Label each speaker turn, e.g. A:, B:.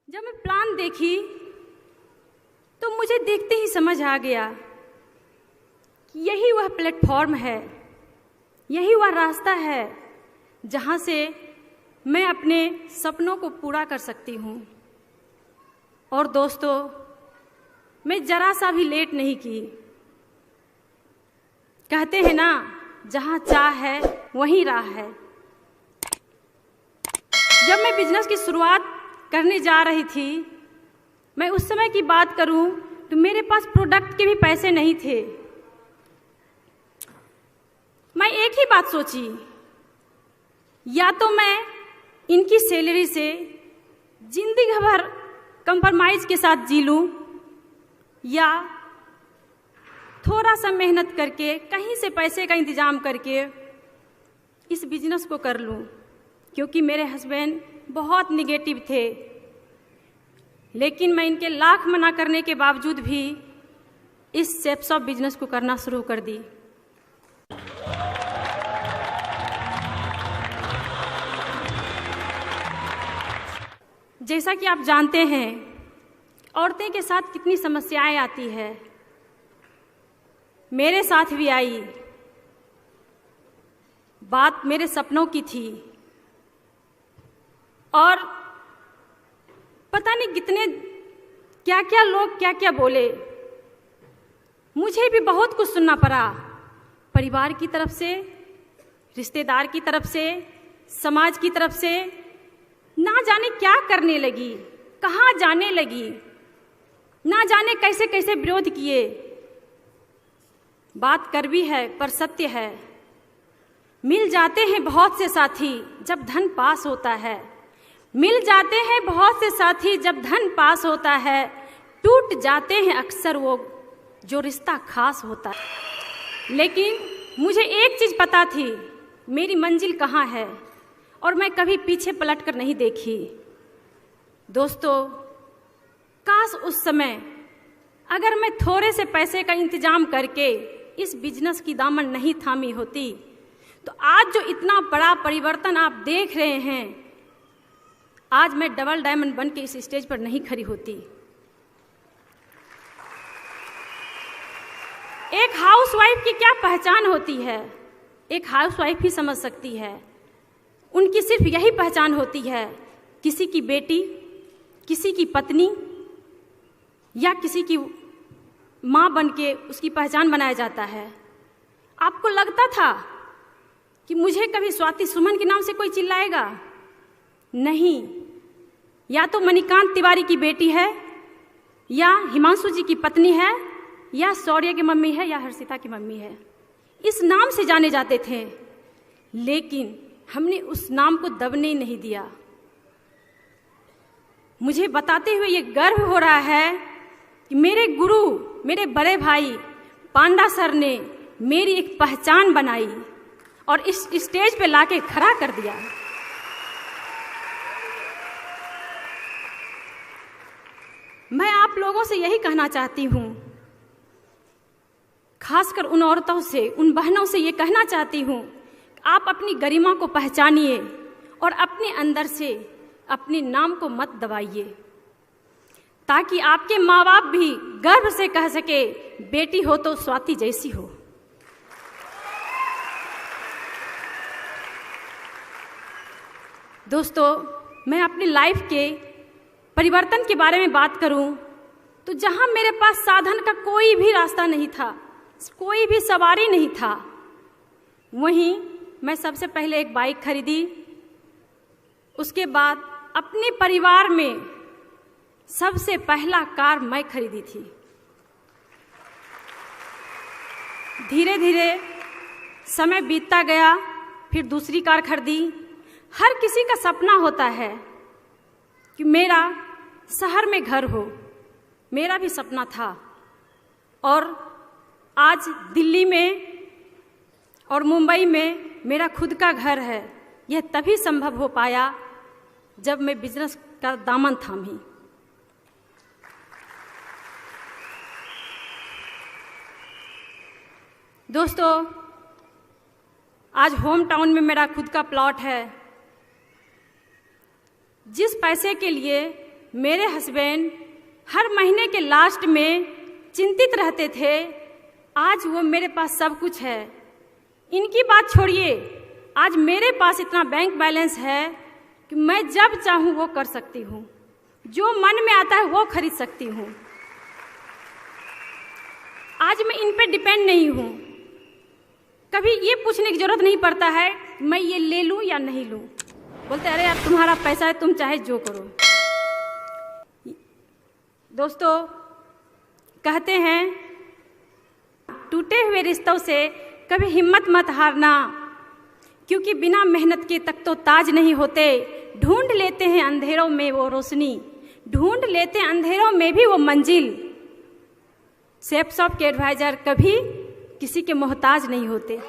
A: जब मैं प्लान देखी तो मुझे देखते ही समझ आ गया कि यही वह प्लेटफॉर्म है, यही वह रास्ता है जहाँ से मैं अपने सपनों को पूरा कर सकती हूँ। और दोस्तों, मैं जरा सा भी लेट नहीं की। कहते हैं ना, जहाँ चाह है वहीं राह है। जब मैं बिजनेस की शुरुआत करने जा रही थी, मैं उस समय की बात करूं तो मेरे पास प्रोडक्ट के भी पैसे नहीं थे। मैं एक ही बात सोची, या तो मैं इनकी सैलरी से जिंदगी भर कंप्रोमाइज के साथ जी लूं, या थोड़ा सा मेहनत करके कहीं से पैसे का इंतजाम करके इस बिजनेस को कर लूं। क्योंकि मेरे हस्बैंड बहुत निगेटिव थे, लेकिन मैं इनके लाख मना करने के बावजूद भी इस शेप्स ऑफ बिजनेस को करना शुरू कर दी। जैसा कि आप जानते हैं, औरतें के साथ कितनी समस्याएं आती है। मेरे साथ भी आई। बात मेरे सपनों की थी और पता नहीं कितने क्या क्या लोग क्या क्या बोले। मुझे भी बहुत कुछ सुनना पड़ा, परिवार की तरफ से, रिश्तेदार की तरफ से, समाज की तरफ से। ना जाने क्या करने लगी, कहाँ जाने लगी, ना जाने कैसे कैसे विरोध किए। बात कड़वी है पर सत्य है। मिल जाते हैं बहुत से साथी जब धन पास होता है। मिल जाते हैं बहुत से साथी जब धन पास होता है। टूट जाते हैं अक्सर वो जो रिश्ता खास होता है। लेकिन मुझे एक चीज पता थी, मेरी मंजिल कहाँ है, और मैं कभी पीछे पलट कर नहीं देखी। दोस्तों, काश उस समय अगर मैं थोड़े से पैसे का इंतजाम करके इस बिजनेस की दामन नहीं थामी होती, तो आज जो इतना बड़ा परिवर्तन आप देख रहे हैं, आज मैं डबल डायमंड बन के इस स्टेज पर नहीं खड़ी होती। एक हाउसवाइफ की क्या पहचान होती है, एक हाउसवाइफ ही समझ सकती है। उनकी सिर्फ यही पहचान होती है, किसी की बेटी, किसी की पत्नी या किसी की माँ बन के उसकी पहचान बनाया जाता है। आपको लगता था कि मुझे कभी स्वाति सुमन के नाम से कोई चिल्लाएगा? नहीं। या तो मणिकांत तिवारी की बेटी है, या हिमांशु जी की पत्नी है, या शौर्य की मम्मी है, या हर्षिता की मम्मी है। इस नाम से जाने जाते थे, लेकिन हमने उस नाम को दबने नहीं दिया। मुझे बताते हुए ये गर्व हो रहा है कि मेरे गुरु, मेरे बड़े भाई पांडा सर ने मेरी एक पहचान बनाई और इस स्टेज पे लाके खड़ा कर दिया। मैं आप लोगों से यही कहना चाहती हूँ, खासकर उन औरतों से, उन बहनों से ये कहना चाहती हूँ, आप अपनी गरिमा को पहचानिए और अपने अंदर से अपने नाम को मत दबाइए, ताकि आपके माँ बाप भी गर्व से कह सके, बेटी हो तो स्वाति जैसी हो। दोस्तों, मैं अपनी लाइफ के परिवर्तन के बारे में बात करूं तो जहां मेरे पास साधन का कोई भी रास्ता नहीं था, कोई भी सवारी नहीं था, वहीं मैं सबसे पहले एक बाइक खरीदी। उसके बाद अपने परिवार में सबसे पहला कार मैं खरीदी थी। धीरे धीरे समय बीतता गया, फिर दूसरी कार खरीदी। हर किसी का सपना होता है कि मेरा शहर में घर हो, मेरा भी सपना था। और आज दिल्ली में और मुंबई में मेरा खुद का घर है। यह तभी संभव हो पाया जब मैं बिजनेस का दामन थामी। दोस्तों, आज होम टाउन में मेरा खुद का प्लॉट है। जिस पैसे के लिए मेरे हस्बैंड हर महीने के लास्ट में चिंतित रहते थे। आज वो मेरे पास सब कुछ है। इनकी बात छोड़िए, आज मेरे पास इतना बैंक बैलेंस है कि मैं जब चाहूँ वो कर सकती हूँ, जो मन में आता है वो खरीद सकती हूँ। आज मैं इन पे डिपेंड नहीं हूँ। कभी ये पूछने की जरूरत नहीं पड़ता है मैं ये ले लूँ या नहीं लूँ। बोलते अरे यार तुम्हारा पैसा है, तुम चाहे जो करो। दोस्तों कहते हैं टूटे हुए रिश्तों से कभी हिम्मत मत हारना, क्योंकि बिना मेहनत के तक तो ताज नहीं होते। ढूंढ लेते हैं अंधेरों में वो रोशनी, ढूंढ लेते हैं अंधेरों में भी वो मंजिल। सेफ शॉप के एडवाइजर कभी किसी के मोहताज नहीं होते।